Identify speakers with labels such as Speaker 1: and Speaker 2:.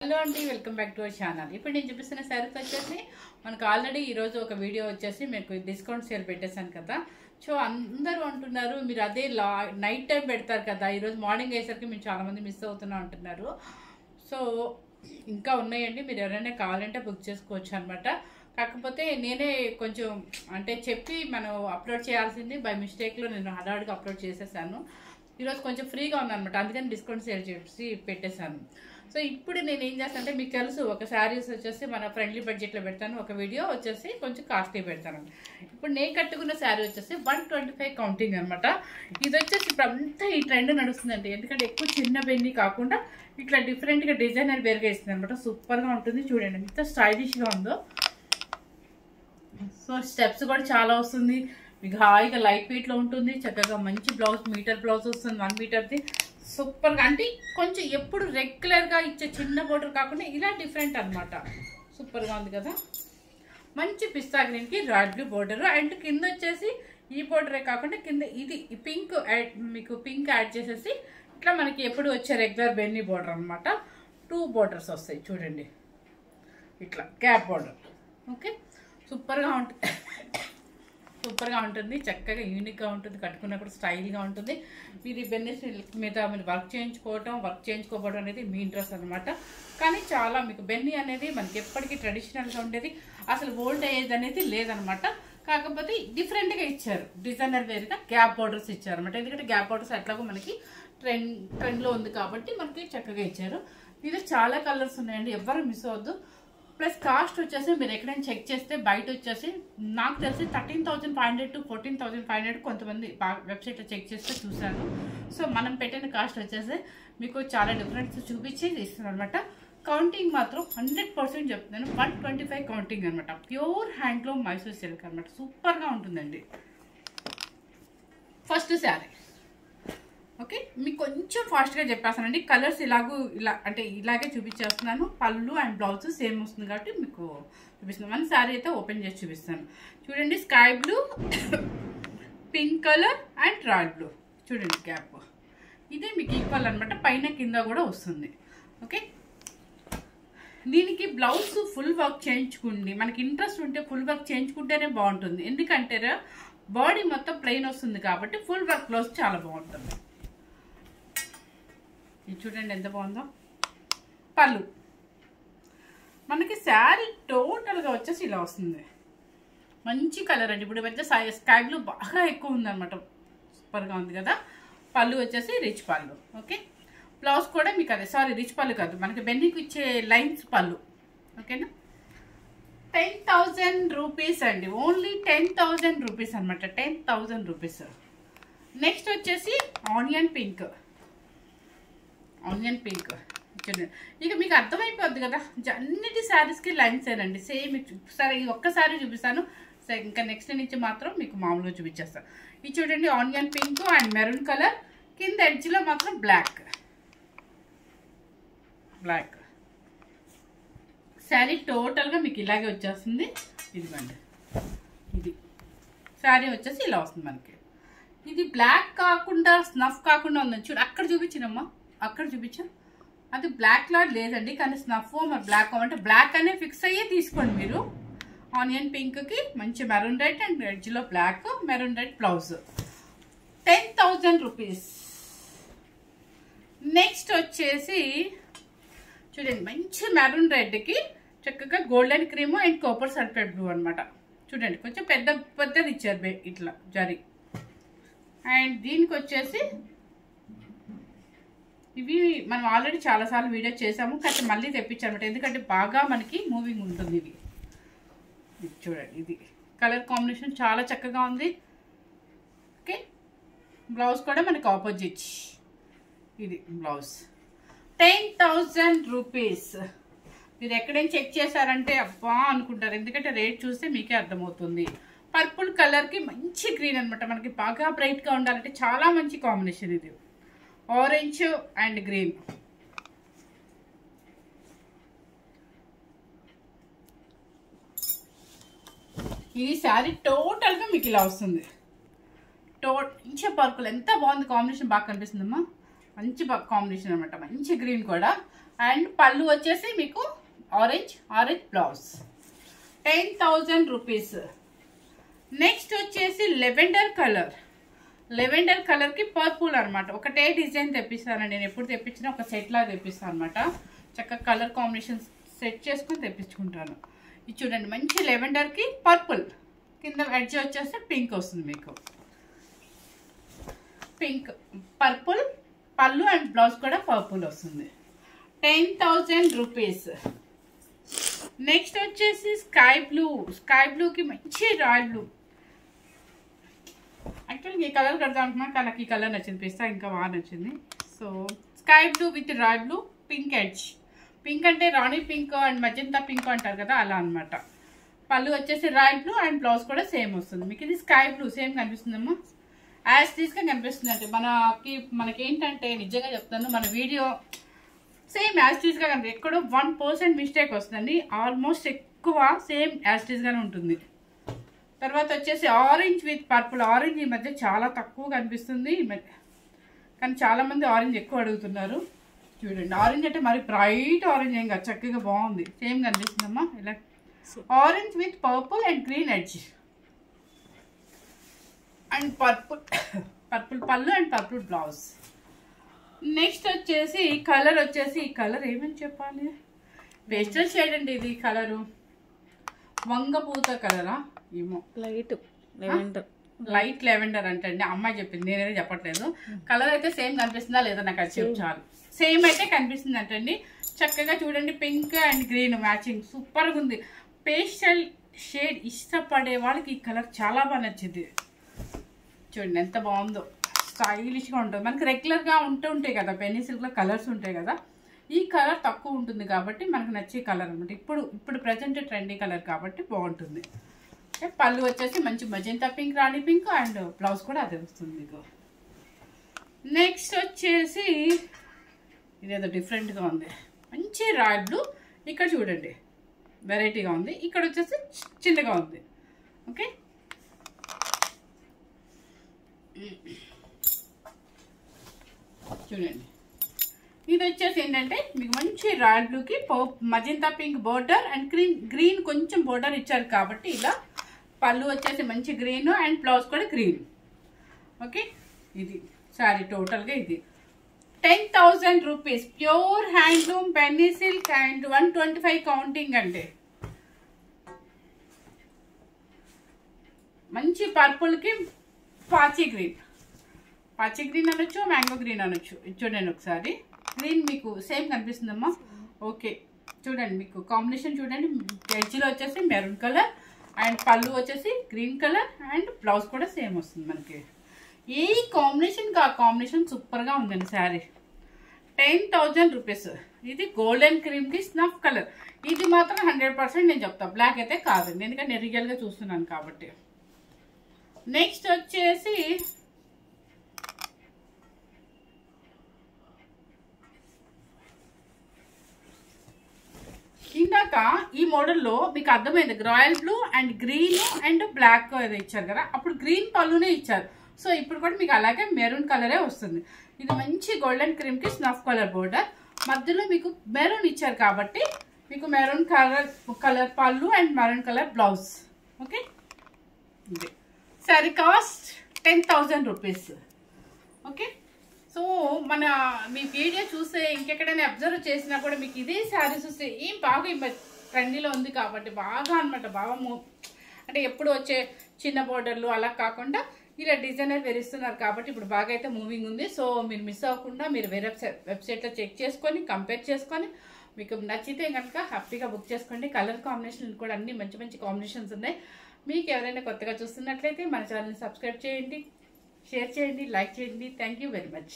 Speaker 1: Hello అండి, welcome back to our channel. ఇప్పుడు నేను చూపిస్తున్న శారీస్ వచ్చేసి మనకు ఆల్రెడీ ఈరోజు ఒక వీడియో వచ్చేసి మీకు డిస్కౌంట్ సేల్ పెట్టేశాను కదా. సో అందరూ అంటున్నారు మీరు అదే నైట్ టైం పెడతారు కదా, ఈరోజు మార్నింగ్ అయ్యేసరికి మీరు చాలామంది మిస్ అవుతున్నా అంటున్నారు. సో ఇంకా ఉన్నాయండి, మీరు ఎవరైనా కావాలంటే బుక్ చేసుకోవచ్చు అనమాట. కాకపోతే నేనే కొంచెం అంటే చెప్పి మనం అప్లోడ్ చేయాల్సింది బై మిస్టేక్లో నేను హడావుడిగా అప్లోడ్ చేసేసాను. ఈరోజు కొంచెం ఫ్రీగా ఉన్నాను అనమాట, అందుకని డిస్కౌంట్ సేల్ చేసి పెట్టేశాను. సో ఇప్పుడు నేను ఏం చేస్తాను అంటే, మీకు తెలుసు ఒక శారీస్ వచ్చేసి మన ఫ్రెండ్లీ బడ్జెట్లో పెడతాను, ఒక వీడియో వచ్చేసి కొంచెం కాస్ట్లీ పెడతాను. ఇప్పుడు నేను కట్టుకున్న శారీ వచ్చేసి 125 కౌంటింగ్ అనమాట. ఇది వచ్చేసి ఇప్పుడు అంతా ఈ ట్రెండ్ నడుస్తుందండి, ఎందుకంటే ఎక్కువ చిన్న బెన్ని కాకుండా ఇట్లా డిఫరెంట్గా డిజైనర్ వేరుగా ఇస్తుంది అనమాట. సూపర్గా ఉంటుంది, చూడండి ఎంత స్టైలిష్గా ఉందో. సో స్టెప్స్ కూడా చాలా వస్తుంది మీకు, హాయిగా లైట్ వెయిట్లో ఉంటుంది. చక్కగా మంచి బ్లౌజ్, మీటర్ బ్లౌజ్ వస్తుంది 1 మీటర్ది. సూపర్గా అంటే కొంచెం ఎప్పుడు రెగ్యులర్గా ఇచ్చే చిన్న బోర్డర్ కాకుండా ఇలా డిఫరెంట్ అనమాట. సూపర్గా ఉంది కదా. మంచి పిస్తా గ్రీన్కి రాడ్ బ్లూ బోర్డర్, అండ్ కింద వచ్చేసి ఈ బోర్డరే కాకుండా కింద ఇది పింక్ మీకు పింక్ యాడ్ చేసేసి ఇట్లా మనకి ఎప్పుడు వచ్చే రెగ్యులర్ బెన్నీ బోర్డర్ అనమాట. 2 బోర్డర్స్ వస్తాయి చూడండి, ఇట్లా గ్యాప్ బోర్డర్. ఓకే, సూపర్గా ఉంటుంది, సూపర్గా ఉంటుంది, చక్కగా యూనిక్గా ఉంటుంది, కట్టుకున్నప్పుడు స్టైల్గా ఉంటుంది. మీరు ఈ బెన్నెస్ మీద మీరు వర్క్ చేయించుకోవడం అనేది మీ ఇంట్రెస్ట్ అనమాట. కానీ చాలా మీకు బెన్నీ అనేది మనకి ఎప్పటికీ ట్రెడిషనల్గా ఉండేది, అసలు ఓల్డ్ ఏజ్ అనేది లేదనమాట. కాకపోతే డిఫరెంట్గా ఇచ్చారు, డిజైనర్ వేరుగా గ్యాప్ బోర్డర్స్ ఇచ్చారు అనమాట. ఎందుకంటే గ్యాప్ బోర్డర్స్ ఎట్లాగో మనకి ట్రెండ్లో ఉంది కాబట్టి మనకి చక్కగా ఇచ్చారు. ఇది చాలా కలర్స్ ఉన్నాయండి, ఎవ్వరు మిస్ అవ్వద్దు. ప్లస్ కాస్ట్ వచ్చేసి మీరు ఎక్కడైనా చెక్ చేస్తే బయట వచ్చేసి నాకు తెలిసి 13,500 to 14,500 కొంతమంది వెబ్సైట్లో చెక్ చేస్తే చూశాను. సో మనం పెట్టిన కాస్ట్ వచ్చేసి మీకు చాలా డిఫరెన్స్ చూపించి ఇస్తున్నాను అనమాట. కౌంటింగ్ మాత్రం 100% చెప్తున్నాను, 125 కౌంటింగ్ అనమాట. ప్యూర్ హ్యాండ్లూమ్ మైసూర్ సిల్క్ అనమాట. సూపర్గా ఉంటుందండి. ఫస్ట్ శారీ ఓకే, మీకు కొంచెం ఫాస్ట్గా చెప్పేస్తానండి. కలర్స్ ఇలాగే చూపించేస్తున్నాను. పళ్ళు అండ్ బ్లౌజ్ సేమ్ వస్తుంది కాబట్టి మీకు చూపిస్తున్నాను. మన శారీ అయితే ఓపెన్ చేసి చూపిస్తాను. చూడండి, sky blue, pink colour and royal blue. చూడండి గ్యాప్, ఇది మీకు ఈక్వల్ అనమాట, పైన కింద కూడా వస్తుంది. ఓకే, దీనికి బ్లౌజ్ ఫుల్ వర్క్ చేయించుకోండి. మనకి ఇంట్రెస్ట్ ఉంటే ఫుల్ వర్క్ చేయించుకుంటేనే బాగుంటుంది, ఎందుకంటే బాడీ మొత్తం ప్లెయిన్ వస్తుంది కాబట్టి ఫుల్ వర్క్ బ్లౌజ్ చాలా బాగుంటుంది. ఇది చూడండి ఎంత బాగుందో. పళ్ళు మనకి శారీ టోటల్గా వచ్చేసి ఇలా వస్తుంది. మంచి కలర్ అండి, ఇప్పుడు పెద్ద స్కై బ్లూ బాగా ఎక్కువ ఉందన్నమాట. సూపర్గా ఉంది కదా. పళ్ళు వచ్చేసి రిచ్ పళ్ళు. ఓకే, బ్లౌజ్ కూడా మీకు అదే, సారీ రిచ్ పళ్ళు కాదు, మనకి బెన్నీకి ఇచ్చే లైన్స్ పళ్ళు. ఓకేనా, 10,000 రూపీస్ అండి, ఓన్లీ 10,000 రూపీస్ అనమాట. 10,000 రూపీస్. నెక్స్ట్ వచ్చేసి ఆనియన్ పింక్. ఇక మీకు అర్థమైపోద్ది కదా, అన్నిటి శారీస్కి లైన్స్ ఏనండి సేమ్. సరే ఇది ఒక్కసారి చూపిస్తాను, సరే ఇంకా నెక్స్ట్ నుంచి మాత్రం మీకు మామూలుగా చూపించేస్తాను. ఇది చూడండి, onion pink and maroon colour, కింద ఎడ్జ్లో మాత్రం బ్లాక్. శారీ టోటల్గా మీకు ఇలాగే వచ్చేస్తుంది. ఇదిగోండి, ఇది శారీ వచ్చేసి ఇలా వస్తుంది మనకి. ఇది బ్లాక్ కాకుండా స్నఫ్ కాకుండా ఉందని చూడు, అక్కడ చూపించినమ్మా, అక్కడ చూపించా. అది బ్లాక్ లా లేదండి, కానీ స్నఫ్ మరి బ్లాక్ అంటే బ్లాక్ అనే ఫిక్స్ అయ్యే తీసుకోండి మీరు. ఆనియన్ పింక్కి మంచి మెరూన్ రెడ్ అండ్ ఎడ్జ్లో black, maroon red blouse. 10,000 rupees. Next వచ్చేసి చూడండి, మంచి మెరూన్ రెడ్కి చక్కగా golden cream and copper sulphate blue అనమాట. చూడండి కొంచెం పెద్దది ఇచ్చారు ఇట్లా జరీ. అండ్ దీనికి వచ్చేసి ఇవి మనం ఆల్రెడీ చాలాసార్లు వీడియో చేసాము, కానీ మళ్ళీ తెప్పించామన్నమాట, ఎందుకంటే బాగా మనకి మూవింగ్ ఉంటుంది. ఇది చూడండి, ఇది కలర్ కాంబినేషన్ చాలా చక్కగా ఉంది. ఓకే, బ్లౌజ్ కూడా మనకి ఆపోజిట్. ఇది బ్లౌజ్. 10,000 రూపీస్. మీరు ఎక్కడైనా చెక్ చేశారంటే అబ్బా అనుకుంటారు, ఎందుకంటే రేట్ చూస్తే మీకే అర్థమవుతుంది. పర్పుల్ కలర్కి మంచి గ్రీన్ అనమాట, మనకి బాగా బ్రైట్గా ఉండాలంటే చాలా మంచి కాంబినేషన్ ఇది. Orange and green. ఈ శారీ టోటల్గా మీకు ఇలా వస్తుంది. మంచి పర్పుల్ ఎంత బాగుంది కాంబినేషన్, బాగా కనిపిస్తుందమ్మా. మంచి కాంబినేషన్ అనమాట, మంచి గ్రీన్ కూడా. అండ్ పళ్ళు వచ్చేసి మీకు ఆరెంజ్ బ్లౌజ్ 10,000 రూపీస్. నెక్స్ట్ వచ్చేసి లెవెండర్ కలర్కి పర్పుల్ అనమాట. ఒకటే డిజైన్ తెప్పిస్తానండి, నేను ఎప్పుడు తెప్పించినా ఒక సెట్ లాగా తెప్పిస్తాను అనమాట. చక్కగా కలర్ కాంబినేషన్ సెట్ చేసుకుని తెప్పించుకుంటాను. ఇది చూడండి, మంచి లెవెండర్కి పర్పుల్, కింద ఎడ్జ్ వచ్చేసి పింక్ వస్తుంది మీకు. పింక్ పర్పుల్ పళ్ళు అండ్ బ్లౌజ్ కూడా పర్పుల్ వస్తుంది. 10,000 రూపీస్. నెక్స్ట్ వచ్చేసి స్కై బ్లూకి మంచి రాయల్ బ్లూ. యాక్చువల్గా ఈ కలర్ కడదాం అనుకున్నా, కానీ ఈ కలర్ నచ్చింది, పిస్తా ఇంకా బాగా నచ్చింది. So sky blue with royal blue, pink edge. Pink అంటే రాణి పింక్ అండ్ మజంతా పింక్ అంటారు కదా, అలా అనమాట. పళ్ళు వచ్చేసి రాయల్ బ్లూ అండ్ బ్లౌజ్ కూడా సేమ్ వస్తుంది మీకు. ఇది స్కై బ్లూ సేమ్ కనిపిస్తుందమ్మా, యాజ్ తీసుగా కనిపిస్తుంది. అంటే మనకి ఏంటంటే నిజంగా చెప్తాను, మన వీడియో సేమ్ యాజ్ టీజ్గా కనిపి ఎక్కడో 1% మిస్టేక్ వస్తుందండి. ఆల్మోస్ట్ ఎక్కువ సేమ్ యాజ్ టీజ్గానే ఉంటుంది. తర్వాత వచ్చేసి ఆరెంజ్ విత్ పర్పుల్. ఆరెంజ్ ఈ మధ్య చాలా తక్కువ కనిపిస్తుంది, కానీ చాలామంది ఆరెంజ్ ఎక్కువ అడుగుతున్నారు. చూడండి, ఆరెంజ్ అంటే మరి బ్రైట్ ఆరెంజ్ ఏం కాదు, చక్కగా బాగుంది, సేమ్ కనిపిస్తుందమ్మా. ఇలా orange with purple and green edge and purple పళ్ళు అండ్ పర్పుల్ బ్లౌజ్. నెక్స్ట్ వచ్చేసి కలర్ వచ్చేసి, ఈ కలర్ ఏమని చెప్పాలి, పేస్టల్ షేడ్ అండి ఇది. కలరు వంగపూత కలరా ఏమో, లైట్ లెవెండర్ అంటండి, అమ్మాయి చెప్పింది, నేనైతే చెప్పట్లేదు. కలర్ అయితే సేమ్ కనిపిస్తుందా లేదా నాకు అది చెప్పు చాలు. సేమ్ అయితే కనిపిస్తుంది అంటండి. చక్కగా చూడండి, పింక్ అండ్ గ్రీన్ మ్యాచింగ్ సూపర్గా ఉంది. పేస్టల్ షేడ్ ఇష్టపడే వాళ్ళకి ఈ కలర్ చాలా బాగా నచ్చింది. చూడండి ఎంత బాగుందో, స్టైలిష్గా ఉంటుంది. మనకి రెగ్యులర్గా ఉంటుంటాయి కదా పెన్నీ సిల్క్లో కలర్స్ ఉంటాయి కదా, ఈ కలర్ తక్కువ ఉంటుంది కాబట్టి మనకు నచ్చే కలర్ అనమాట. ఇప్పుడు ప్రజెంట్ ట్రెండీ కలర్ కాబట్టి బాగుంటుంది. పళ్ళు వచ్చేసి మంచి magenta pink, Rani pink and blouse కూడా అదే వస్తుంది మీకు. నెక్స్ట్ వచ్చేసి ఇదేదో డిఫరెంట్గా ఉంది, మంచి రాయల్ బ్లూ. ఇక్కడ చూడండి వెరైటీగా ఉంది, ఇక్కడ వచ్చేసి చిన్నగా ఉంది. ఓకే, చూడండి ఇది వచ్చేసి ఏంటంటే మీకు మంచి రాయల్ బ్లూకి మజంతా పింక్ బోర్డర్ అండ్ గ్రీన్ కొంచెం బోర్డర్ ఇచ్చారు కాబట్టి ఇలా. పళ్ళు వచ్చేసి మంచి గ్రీన్ అండ్ బ్లౌజ్ కూడా గ్రీన్. ఓకే, ఇది సారీ టోటల్గా ఇది 10,000 రూపీస్. ప్యూర్ హ్యాండ్లూమ్ పెన్నీ సిల్క్ అండ్ 125 కౌంటింగ్ అండి. మంచి పర్పుల్కి పాచి గ్రీన్ అనొచ్చు, మ్యాంగో గ్రీన్ అనొచ్చు. చూడండి ఒకసారి, గ్రీన్ మీకు సేమ్ కనిపిస్తుందమ్మా. ఓకే, చూడండి మీకు కాంబినేషన్ చూడండి, ఎడ్జ్లో వచ్చేసి మెరూన్ కలర్ అండ్ పళ్ళు వచ్చేసి గ్రీన్ కలర్ అండ్ బ్లౌజ్ కూడా సేమ్ వస్తుంది మనకి. ఈ కాంబినేషన్కి ఆ కాంబినేషన్ సూపర్గా ఉందండి శారీ. 10,000 రూపీస్. ఇది గోల్డెన్ క్రీమ్కి స్నఫ్ కలర్. ఇది మాత్రం 100% నేను చెప్తాను, బ్లాక్ అయితే కాదండి, ఎందుకంటే నేను రియల్గా చూస్తున్నాను కాబట్టి. నెక్స్ట్ వచ్చేసి ఇందాక ఈ మోడల్లో మీకు అర్థమైంది, royal blue and green and black ఏదో ఇచ్చారు కదా, అప్పుడు గ్రీన్ పళ్ళునే ఇచ్చారు. సో ఇప్పుడు కూడా మీకు అలాగే మెరూన్ కలరే వస్తుంది. ఇది మంచి గోల్డెన్ క్రీమ్కి స్నఫ్ కలర్ బోర్డర్, మధ్యలో మీకు మెరూన్ ఇచ్చారు కాబట్టి మీకు మెరూన్ కలర్ పళ్ళు and maroon colour blouse. Okay, ఇది sari cost 10,000 rupees. Okay, so మీ వీడియో చూస్తే ఇంకెక్కడైనా అబ్జర్వ్ చేసినా కూడా మీకు ఇదే శారీస్ వస్తే ఏం బాగా ట్రెండీలో ఉంది కాబట్టి బాగా అనమాట, బాగా అంటే ఎప్పుడు వచ్చే చిన్న బోర్డర్లు అలా కాకుండా ఇలా డిజైనర్ వేరిస్తున్నారు కాబట్టి ఇప్పుడు బాగా అయితే మూవింగ్ ఉంది. సో మీరు మిస్ అవ్వకుండా మీరు వేరే వెబ్సైట్లో చెక్ చేసుకొని కంపేర్ చేసుకొని మీకు నచ్చితే కనుక హ్యాపీగా బుక్ చేసుకోండి. కలర్ కాంబినేషన్ కూడా అన్ని మంచి మంచి కాంబినేషన్స్ ఉన్నాయి. మీకు ఎవరైనా కొత్తగా చూస్తున్నట్లయితే మన ఛానల్ని సబ్స్క్రైబ్ చేయండి, షేర్ చేయండి, లైక్ చేయండి. Thank you very much.